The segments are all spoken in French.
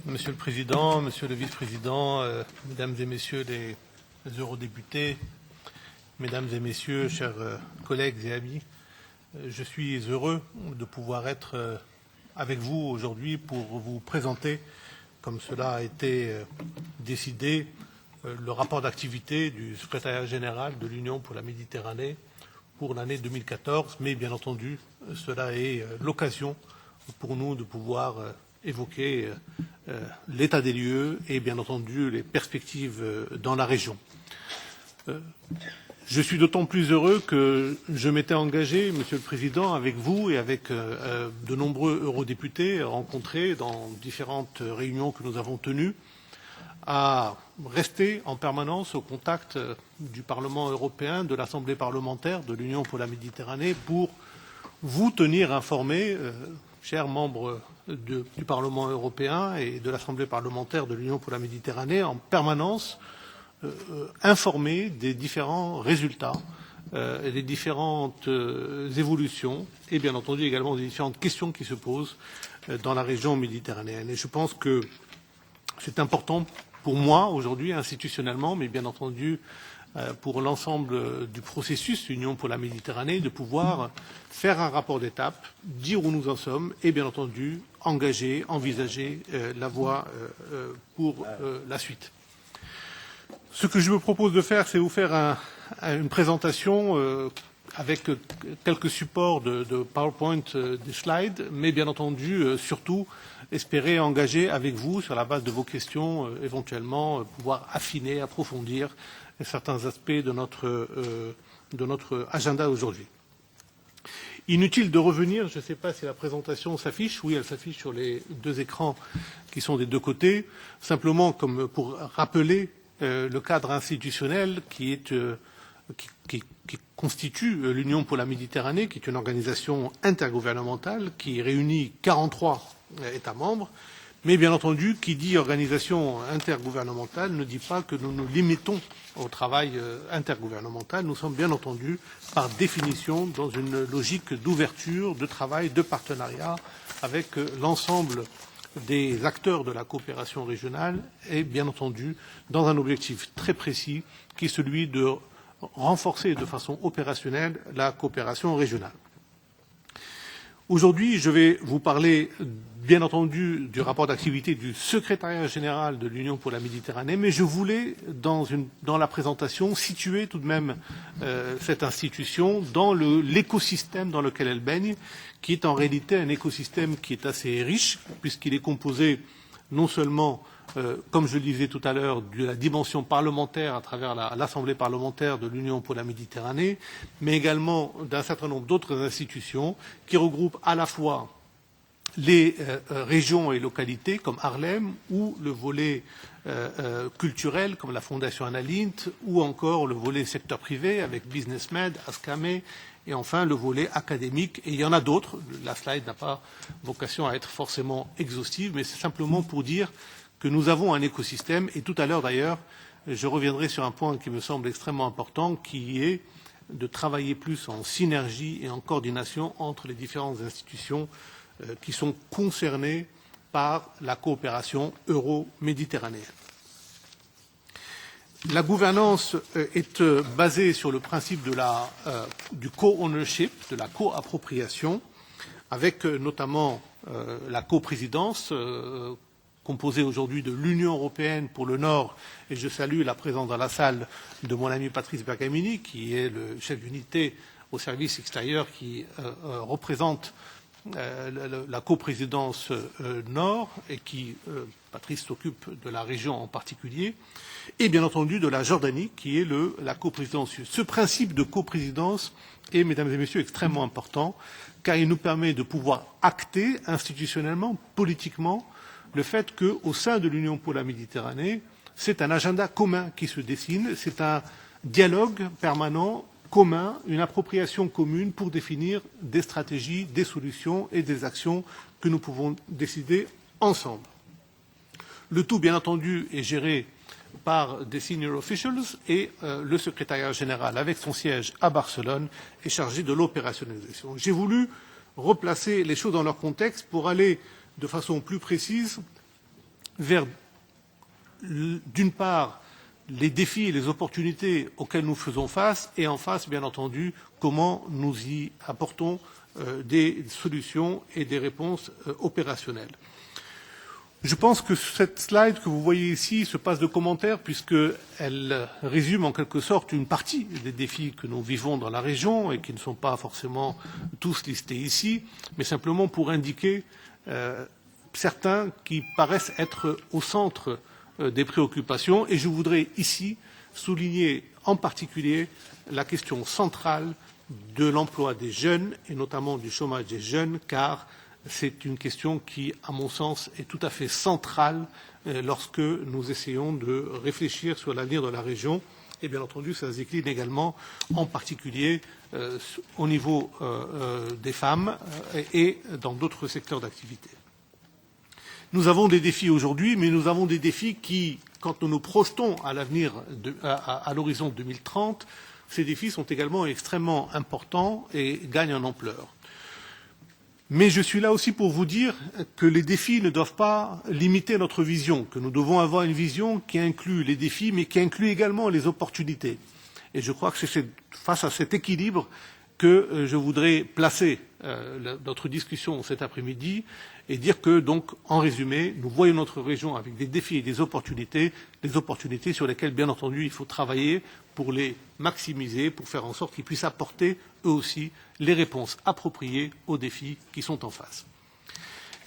Monsieur le Président, Monsieur le Vice-président, Mesdames et Messieurs les eurodéputés, Mesdames et Messieurs, chers collègues et amis, je suis heureux de pouvoir être avec vous aujourd'hui pour vous présenter, comme cela a été décidé, le rapport d'activité du secrétariat général de l'Union pour la Méditerranée pour l'année 2014, mais bien entendu, cela est l'occasion pour nous de pouvoir évoquer l'état des lieux et bien entendu les perspectives dans la région. Je suis d'autant plus heureux que je m'étais engagé, Monsieur le Président, avec vous et avec de nombreux eurodéputés rencontrés dans différentes réunions que nous avons tenues, à rester en permanence au contact du Parlement européen, de l'Assemblée parlementaire de l'Union pour la Méditerranée, pour vous tenir informés, chers membres du Parlement européen et de l'Assemblée parlementaire de l'Union pour la Méditerranée, en permanence informés des différents résultats, et des différentes évolutions et bien entendu également des différentes questions qui se posent dans la région méditerranéenne. Et je pense que c'est important pour moi aujourd'hui institutionnellement, mais bien entendu pour l'ensemble du processus Union pour la Méditerranée, de pouvoir faire un rapport d'étape, dire où nous en sommes et bien entendu engager, envisager la voie pour la suite. Ce que je me propose de faire, c'est vous faire une présentation avec quelques supports de PowerPoint, des slides, mais bien entendu, surtout, espérer engager avec vous, sur la base de vos questions, éventuellement, pouvoir affiner, approfondir certains aspects de notre agenda aujourd'hui. Inutile de revenir, je ne sais pas si la présentation s'affiche, oui, elle s'affiche sur les deux écrans qui sont des deux côtés, simplement comme pour rappeler le cadre institutionnel qui constitue l'Union pour la Méditerranée, qui est une organisation intergouvernementale qui réunit 43 États membres, mais bien entendu, qui dit organisation intergouvernementale ne dit pas que nous nous limitons au travail intergouvernemental. Nous sommes bien entendu, par définition, dans une logique d'ouverture, de travail, de partenariat avec l'ensemble des acteurs de la coopération régionale et, bien entendu, dans un objectif très précis qui est celui de renforcer de façon opérationnelle la coopération régionale. Aujourd'hui, je vais vous parler, bien entendu, du rapport d'activité du secrétariat général de l'Union pour la Méditerranée, mais je voulais, dans la présentation, situer tout de même cette institution dans l'écosystème dans lequel elle baigne, qui est en réalité un écosystème qui est assez riche, puisqu'il est composé non seulement, comme je le disais tout à l'heure, de la dimension parlementaire à travers l'Assemblée parlementaire de l'Union pour la Méditerranée, mais également d'un certain nombre d'autres institutions qui regroupent à la fois les régions et localités comme Harlem ou le volet culturel comme la Fondation Annalint ou encore le volet secteur privé avec BusinessMed, Ascame et enfin le volet académique. Et il y en a d'autres. La slide n'a pas vocation à être forcément exhaustive, mais c'est simplement pour dire que nous avons un écosystème et tout à l'heure d'ailleurs, je reviendrai sur un point qui me semble extrêmement important qui est de travailler plus en synergie et en coordination entre les différentes institutions qui sont concernées par la coopération euro-méditerranéenne. La gouvernance est basée sur le principe du co-ownership, de la co-appropriation, avec notamment la coprésidence composée aujourd'hui de l'Union européenne pour le Nord, et je salue la présence dans la salle de mon ami Patrice Bergamini, qui est le chef d'unité au service extérieur qui représente la coprésidence Nord et qui, Patrice s'occupe de la région en particulier, et bien entendu de la Jordanie qui est la coprésidence sud. Ce principe de coprésidence est, mesdames et messieurs, extrêmement important car il nous permet de pouvoir acter institutionnellement, politiquement, le fait qu'au sein de l'Union pour la Méditerranée, c'est un agenda commun qui se dessine, c'est un dialogue permanent commun, une appropriation commune pour définir des stratégies, des solutions et des actions que nous pouvons décider ensemble. Le tout, bien entendu, est géré par des senior officials et le secrétariat général, avec son siège à Barcelone, est chargé de l'opérationnalisation. J'ai voulu replacer les choses dans leur contexte pour aller de façon plus précise vers, d'une part, les défis et les opportunités auxquels nous faisons face, et en face, bien entendu, comment nous y apportons des solutions et des réponses opérationnelles. Je pense que cette slide que vous voyez ici se passe de commentaires puisqu'elle résume en quelque sorte une partie des défis que nous vivons dans la région et qui ne sont pas forcément tous listés ici, mais simplement pour indiquer certains qui paraissent être au centre des préoccupations. Et je voudrais ici souligner en particulier la question centrale de l'emploi des jeunes et notamment du chômage des jeunes, car c'est une question qui, à mon sens, est tout à fait centrale lorsque nous essayons de réfléchir sur l'avenir de la région. Et bien entendu, ça se décline également, en particulier au niveau des femmes et dans d'autres secteurs d'activité. Nous avons des défis aujourd'hui, mais nous avons des défis qui, quand nous nous projetons à l'avenir, à l'horizon 2030, ces défis sont également extrêmement importants et gagnent en ampleur. Mais je suis là aussi pour vous dire que les défis ne doivent pas limiter notre vision, que nous devons avoir une vision qui inclut les défis, mais qui inclut également les opportunités. Et je crois que c'est face à cet équilibre que je voudrais placer notre discussion cet après-midi et dire que, donc, en résumé, nous voyons notre région avec des défis et des opportunités sur lesquelles, bien entendu, il faut travailler pour les maximiser, pour faire en sorte qu'ils puissent apporter, eux aussi, les réponses appropriées aux défis qui sont en face.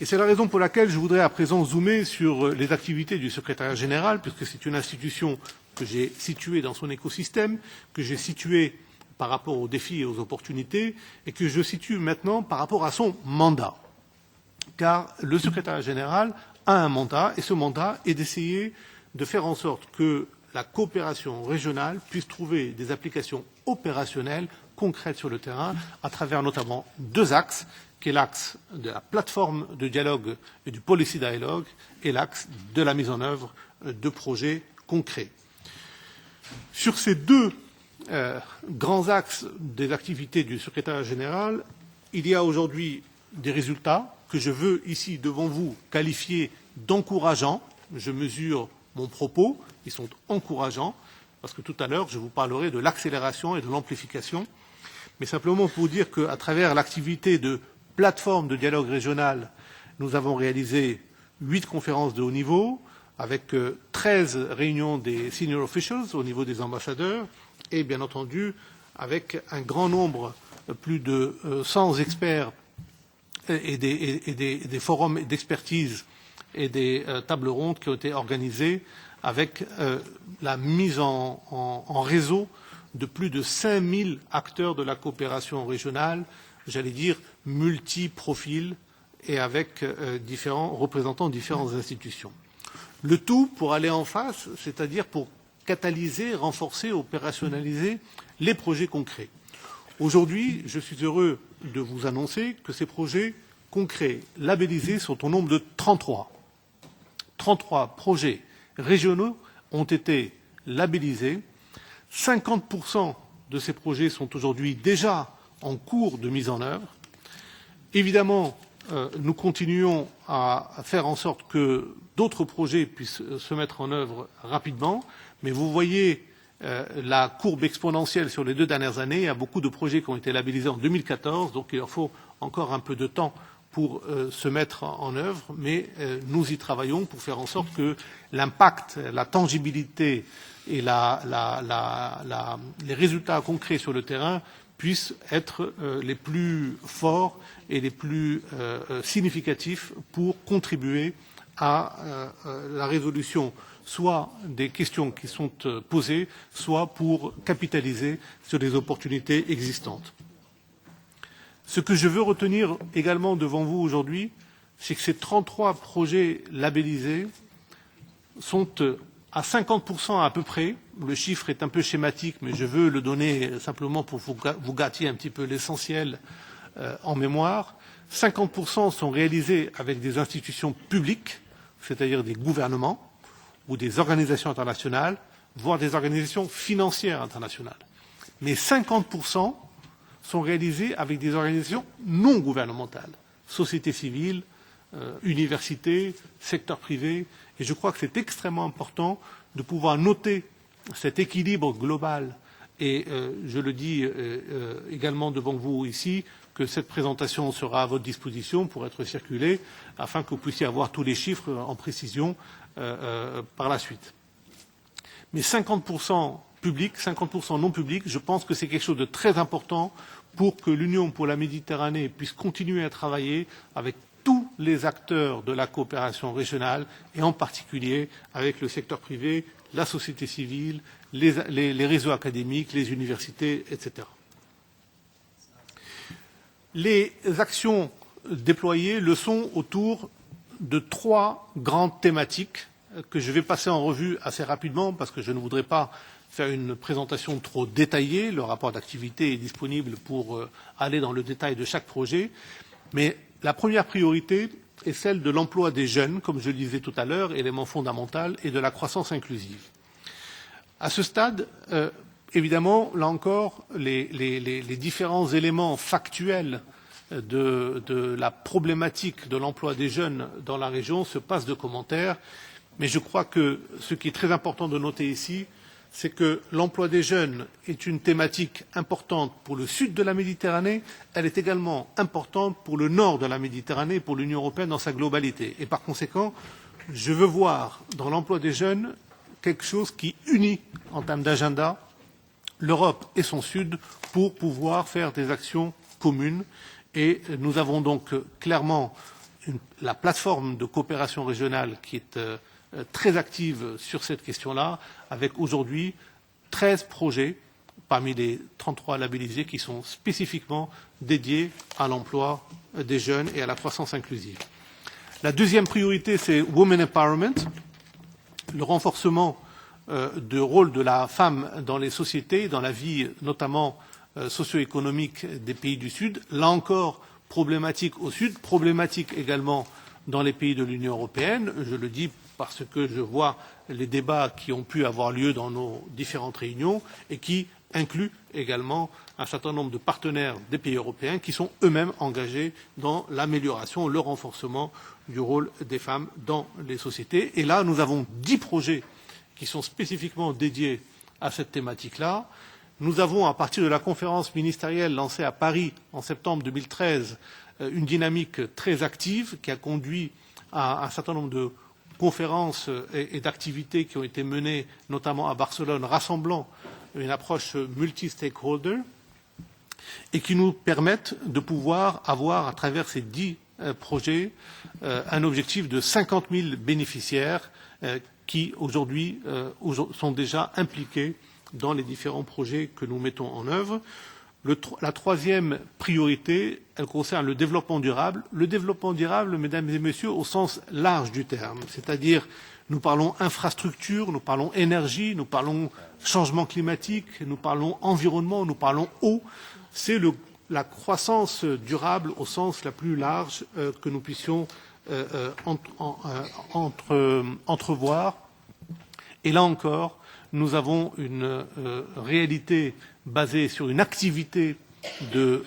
Et c'est la raison pour laquelle je voudrais à présent zoomer sur les activités du secrétariat général, puisque c'est une institution que j'ai située dans son écosystème, que j'ai située par rapport aux défis et aux opportunités, et que je situe maintenant par rapport à son mandat. Car le secrétariat général a un mandat, et ce mandat est d'essayer de faire en sorte que la coopération régionale puisse trouver des applications opérationnelles concrètes sur le terrain, à travers notamment deux axes, qui est l'axe de la plateforme de dialogue et du policy dialogue, et l'axe de la mise en œuvre de projets concrets. Sur ces deux grands axes des activités du secrétariat général, il y a aujourd'hui des résultats que je veux ici devant vous qualifier d'encourageants. Je mesure mon propos, ils sont encourageants, parce que tout à l'heure je vous parlerai de l'accélération et de l'amplification, mais simplement pour vous dire qu'à travers l'activité de plateforme de dialogue régional, nous avons réalisé 8 conférences de haut niveau, avec 13 réunions des senior officials au niveau des ambassadeurs, et bien entendu avec un grand nombre, plus de 100 experts et des forums d'expertise et des tables rondes qui ont été organisées avec la mise en réseau de plus de 5000 acteurs de la coopération régionale, j'allais dire multi-profils et avec représentant différentes institutions. Le tout pour aller en face, c'est-à-dire pour catalyser, renforcer, opérationnaliser les projets concrets. Aujourd'hui, je suis heureux de vous annoncer que ces projets concrets labellisés sont au nombre de 33. 33 projets régionaux ont été labellisés. 50% de ces projets sont aujourd'hui déjà en cours de mise en œuvre. Évidemment, nous continuons à faire en sorte que d'autres projets puissent se mettre en œuvre rapidement, mais vous voyez la courbe exponentielle sur les 2 dernières années. Il y a beaucoup de projets qui ont été labellisés en 2014, donc il leur faut encore un peu de temps pour se mettre en œuvre, mais nous y travaillons pour faire en sorte que l'impact, la tangibilité et les résultats concrets sur le terrain puissent être les plus forts et les plus significatifs pour contribuer à la résolution soit des questions qui sont posées, soit pour capitaliser sur les opportunités existantes. Ce que je veux retenir également devant vous aujourd'hui, c'est que ces 33 projets labellisés sont à 50% à peu près. Le chiffre est un peu schématique, mais je veux le donner simplement pour vous gâter un petit peu l'essentiel en mémoire. 50% sont réalisés avec des institutions publiques, c'est-à-dire des gouvernements ou des organisations internationales, voire des organisations financières internationales. Mais 50% sont réalisés avec des organisations non gouvernementales, société civile, universités, secteur privé. Et je crois que c'est extrêmement important de pouvoir noter cet équilibre global. Et je le dis également devant vous ici, que cette présentation sera à votre disposition pour être circulée, afin que vous puissiez avoir tous les chiffres en précision par la suite. Mais 50% public, 50% non public, je pense que c'est quelque chose de très important pour que l'Union pour la Méditerranée puisse continuer à travailler avec tous les acteurs de la coopération régionale et en particulier avec le secteur privé, la société civile, les réseaux académiques, les universités, etc. Les actions déployées le sont autour de 3 grandes thématiques que je vais passer en revue assez rapidement parce que je ne voudrais pas faire une présentation trop détaillée. Le rapport d'activité est disponible pour aller dans le détail de chaque projet. Mais la première priorité est celle de l'emploi des jeunes, comme je le disais tout à l'heure, élément fondamental, et de la croissance inclusive. À ce stade, évidemment, là encore, les différents éléments factuels de la problématique de l'emploi des jeunes dans la région se passent de commentaires. Mais je crois que ce qui est très important de noter ici, c'est que l'emploi des jeunes est une thématique importante pour le sud de la Méditerranée, elle est également importante pour le nord de la Méditerranée, pour l'Union européenne dans sa globalité. Et par conséquent, je veux voir dans l'emploi des jeunes quelque chose qui unit en termes d'agenda l'Europe et son sud pour pouvoir faire des actions communes. Et nous avons donc clairement la plateforme de coopération régionale qui est très active sur cette question-là, avec aujourd'hui 13 projets parmi les 33 labellisés qui sont spécifiquement dédiés à l'emploi des jeunes et à la croissance inclusive. La deuxième priorité, c'est Women Empowerment, le renforcement du rôle de la femme dans les sociétés, dans la vie notamment socio-économique des pays du Sud. Là encore, problématique au Sud, problématique également dans les pays de l'Union européenne. Je le dis parce que je vois les débats qui ont pu avoir lieu dans nos différentes réunions et qui incluent également un certain nombre de partenaires des pays européens qui sont eux-mêmes engagés dans l'amélioration, le renforcement du rôle des femmes dans les sociétés. Et là, nous avons 10 projets qui sont spécifiquement dédiés à cette thématique-là. Nous avons, à partir de la conférence ministérielle lancée à Paris en septembre 2013, une dynamique très active qui a conduit à un certain nombre de conférences et d'activités qui ont été menées, notamment à Barcelone, rassemblant une approche multi-stakeholder et qui nous permettent de pouvoir avoir, à travers ces 10 projets, un objectif de 50 000 bénéficiaires qui, aujourd'hui, sont déjà impliqués dans les différents projets que nous mettons en œuvre. La troisième priorité, elle concerne le développement durable. Le développement durable, mesdames et messieurs, au sens large du terme, c'est-à-dire nous parlons infrastructure, nous parlons énergie, nous parlons changement climatique, nous parlons environnement, nous parlons eau. C'est la croissance durable au sens la plus large que nous puissions entrevoir. Et là encore, nous avons une réalité basée sur une activité de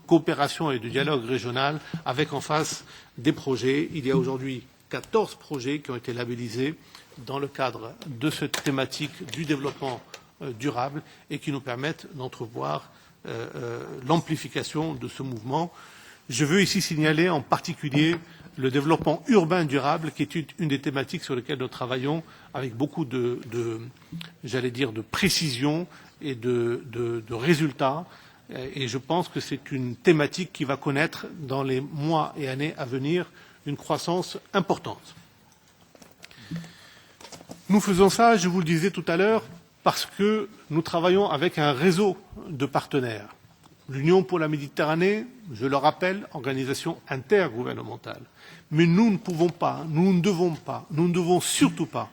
coopération et de dialogue régional avec en face des projets. Il y a aujourd'hui 14 projets qui ont été labellisés dans le cadre de cette thématique du développement durable et qui nous permettent d'entrevoir l'amplification de ce mouvement. Je veux ici signaler en particulier le développement urbain durable, qui est une des thématiques sur lesquelles nous travaillons avec beaucoup j'allais dire, de précision et de résultats. Et je pense que c'est une thématique qui va connaître dans les mois et années à venir une croissance importante. Nous faisons ça, je vous le disais tout à l'heure, parce que nous travaillons avec un réseau de partenaires. L'Union pour la Méditerranée, je le rappelle, organisation intergouvernementale. Mais nous ne pouvons pas, nous ne devons pas, nous ne devons surtout pas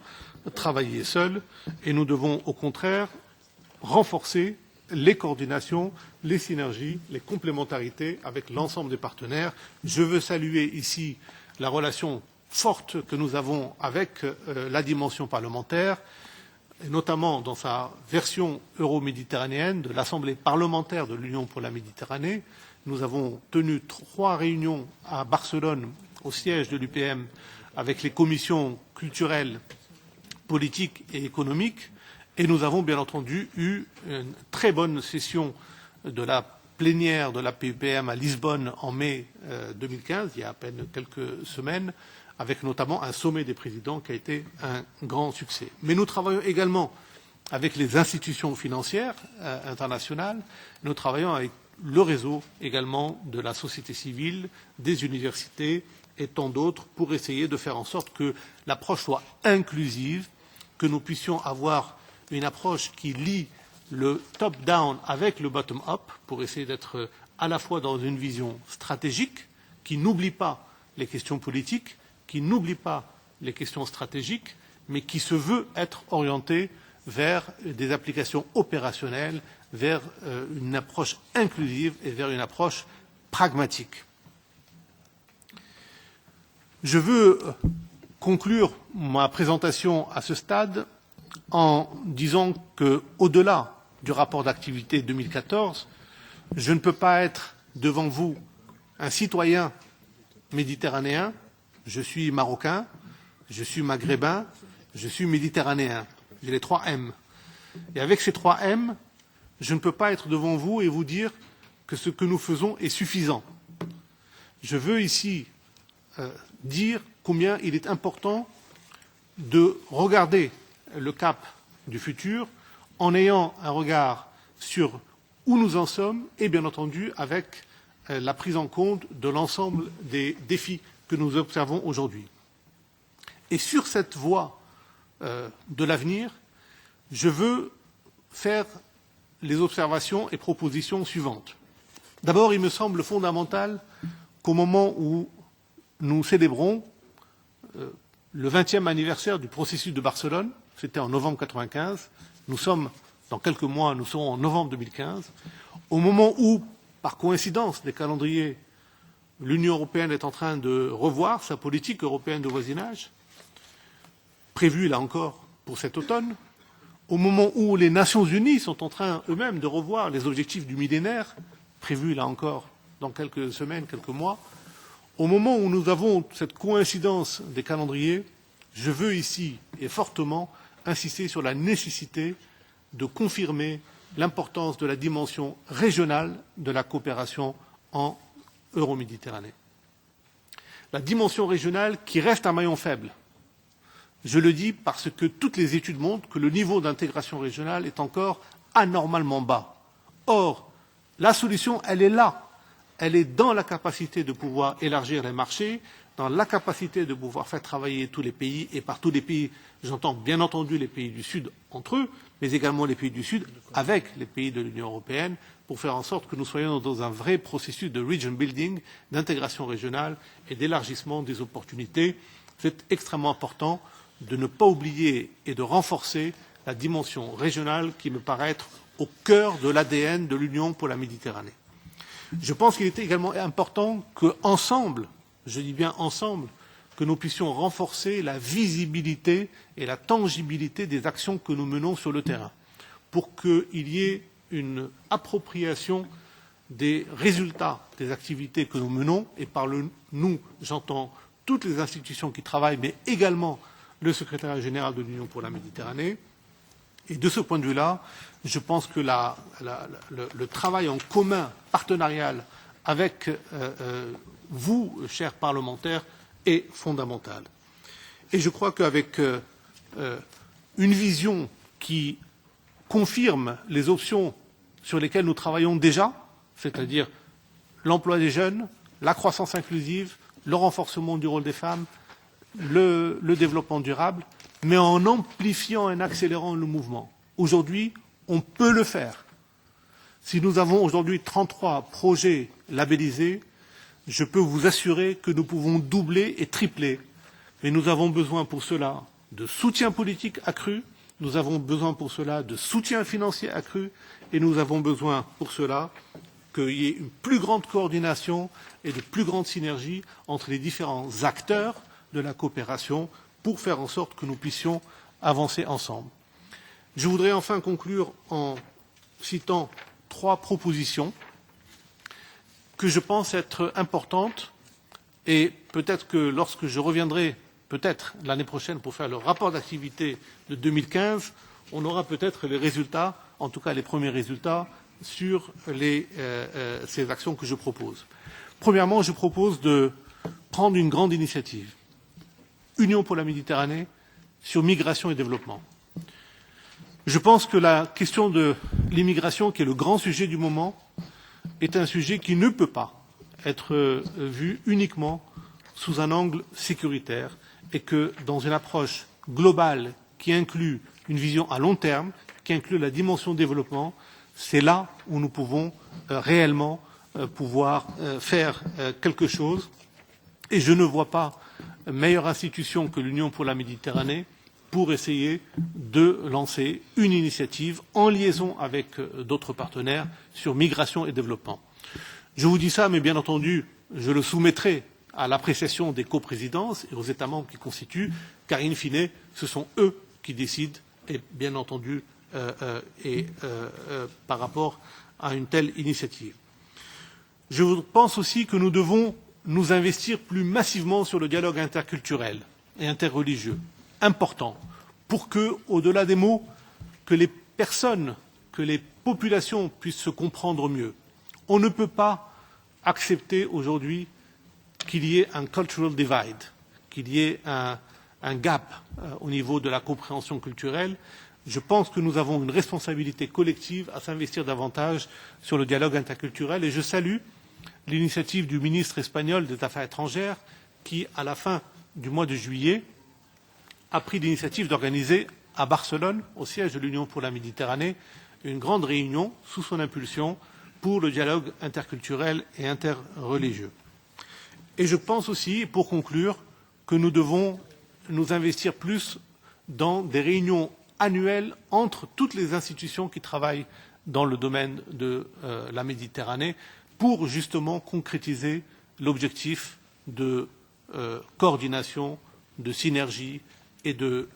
travailler seuls et nous devons au contraire renforcer les coordinations, les synergies, les complémentarités avec l'ensemble des partenaires. Je veux saluer ici la relation forte que nous avons avec la dimension parlementaire, et notamment dans sa version euro-méditerranéenne de l'Assemblée parlementaire de l'Union pour la Méditerranée. Nous avons tenu 3 réunions à Barcelone au siège de l'UPM avec les commissions culturelles, politiques et économiques. Et nous avons bien entendu eu une très bonne session de la plénière de la PUPM à Lisbonne en mai 2015, il y a à peine quelques semaines, avec notamment un sommet des présidents qui a été un grand succès. Mais nous travaillons également avec les institutions financières internationales, nous travaillons avec le réseau également de la société civile, des universités et tant d'autres pour essayer de faire en sorte que l'approche soit inclusive, que nous puissions avoir une approche qui lie le top-down avec le bottom-up pour essayer d'être à la fois dans une vision stratégique qui n'oublie pas les questions politiques, qui n'oublie pas les questions stratégiques, mais qui se veut être orientée vers des applications opérationnelles, vers une approche inclusive et vers une approche pragmatique. Je veux conclure ma présentation à ce stade en disant qu'au-delà du rapport d'activité 2014, je ne peux pas être devant vous un citoyen méditerranéen, je suis marocain, je suis maghrébin, je suis méditerranéen. J'ai les 3 M. Et avec ces 3 M, je ne peux pas être devant vous et vous dire que ce que nous faisons est suffisant. Je veux ici dire combien il est important de regarder le cap du futur en ayant un regard sur où nous en sommes et bien entendu avec la prise en compte de l'ensemble des défis que nous observons aujourd'hui. Et sur cette voie de l'avenir, je veux faire les observations et propositions suivantes. D'abord, il me semble fondamental qu'au moment où nous célébrons le 20e anniversaire du processus de Barcelone, c'était en novembre 1995, nous sommes, dans quelques mois, nous serons en novembre 2015, au moment où, par coïncidence des calendriers, l'Union européenne est en train de revoir sa politique européenne de voisinage, prévue là encore pour cet automne, au moment où les Nations unies sont en train eux-mêmes de revoir les objectifs du millénaire, prévus là encore dans quelques semaines, quelques mois, au moment où nous avons cette coïncidence des calendriers, je veux ici et fortement insister sur la nécessité de confirmer l'importance de la dimension régionale de la coopération en Euroméditerranée. La dimension régionale qui reste un maillon faible. Je le dis parce que toutes les études montrent que le niveau d'intégration régionale est encore anormalement bas. Or, la solution, elle est là. Elle est dans la capacité de pouvoir élargir les marchés, dans la capacité de pouvoir faire travailler tous les pays, et par tous les pays, j'entends bien entendu les pays du Sud entre eux, mais également les pays du Sud avec les pays de l'Union européenne, pour faire en sorte que nous soyons dans un vrai processus de region building, d'intégration régionale et d'élargissement des opportunités. C'est extrêmement important de ne pas oublier et de renforcer la dimension régionale qui me paraît être au cœur de l'ADN de l'Union pour la Méditerranée. Je pense qu'il est également important qu'ensemble, je dis bien ensemble, que nous puissions renforcer la visibilité et la tangibilité des actions que nous menons sur le terrain, pour qu'il y ait une appropriation des résultats des activités que nous menons, et par le nous, j'entends toutes les institutions qui travaillent, mais également le secrétariat général de l'Union pour la Méditerranée. Et de ce point de vue-là, je pense que le travail en commun, partenarial, avec vous, chers parlementaires, est fondamental. Et je crois qu'avec une vision qui confirme les options sur lesquelles nous travaillons déjà, c'est-à-dire l'emploi des jeunes, la croissance inclusive, le renforcement du rôle des femmes, le développement durable, mais en amplifiant et en accélérant le mouvement. Aujourd'hui, on peut le faire. Si nous avons aujourd'hui 33 projets labellisés, je peux vous assurer que nous pouvons doubler et tripler. Mais nous avons besoin pour cela de soutien politique accru, nous avons besoin pour cela de soutien financier accru, et nous avons besoin pour cela qu'il y ait une plus grande coordination et de plus grande synergie entre les différents acteurs de la coopération pour faire en sorte que nous puissions avancer ensemble. Je voudrais enfin conclure en citant 3 propositions que je pense être importantes Et peut-être que lorsque je reviendrai, peut-être l'année prochaine, pour faire le rapport d'activité de 2015, on aura peut-être les résultats, en tout cas les premiers résultats, sur ces actions que je propose. Premièrement, je propose de prendre une grande initiative, Union pour la Méditerranée, sur migration et développement. Je pense que la question de l'immigration, qui est le grand sujet du moment, est un sujet qui ne peut pas être vu uniquement sous un angle sécuritaire et que dans une approche globale qui inclut une vision à long terme, qui inclut la dimension développement, c'est là où nous pouvons réellement faire quelque chose. Et je ne vois pas meilleure institution que l'Union pour la Méditerranée pour essayer de lancer une initiative en liaison avec d'autres partenaires sur migration et développement. Je vous dis ça, mais bien entendu, je le soumettrai à l'appréciation des coprésidences et aux États membres qui constituent, car in fine, ce sont eux qui décident, et bien entendu, par rapport à une telle initiative. Je pense aussi que nous devons nous investir plus massivement sur le dialogue interculturel et interreligieux, important, pour que, au-delà des mots, que les personnes, que les populations puissent se comprendre mieux. On ne peut pas accepter aujourd'hui qu'il y ait un cultural divide, qu'il y ait un gap au niveau de la compréhension culturelle. Je pense que nous avons une responsabilité collective à s'investir davantage sur le dialogue interculturel et je salue l'initiative du ministre espagnol des Affaires étrangères qui, à la fin du mois de juillet, a pris l'initiative d'organiser à Barcelone, au siège de l'Union pour la Méditerranée, une grande réunion sous son impulsion pour le dialogue interculturel et interreligieux. Et je pense aussi, pour conclure, que nous devons nous investir plus dans des réunions annuelles entre toutes les institutions qui travaillent dans le domaine de la Méditerranée pour justement concrétiser l'objectif de coordination, de synergie et de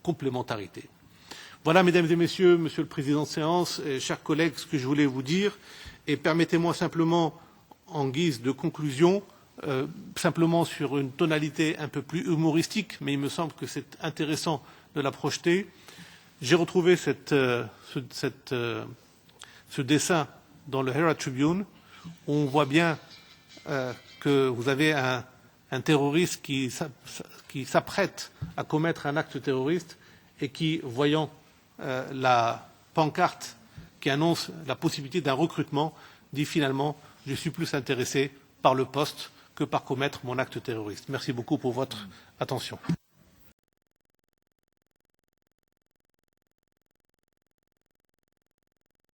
complémentarité. Voilà, mesdames et messieurs, monsieur le président de séance, et chers collègues, ce que je voulais vous dire. Et permettez-moi simplement, en guise de conclusion, simplement sur une tonalité un peu plus humoristique, mais il me semble que c'est intéressant de la projeter. J'ai retrouvé ce dessin dans le Herald Tribune, où on voit bien que vous avez un terroriste qui s'apprête à commettre un acte terroriste et qui, voyant la pancarte qui annonce la possibilité d'un recrutement, dit finalement « Je suis plus intéressé par le poste que par commettre mon acte terroriste ». Merci beaucoup pour votre attention.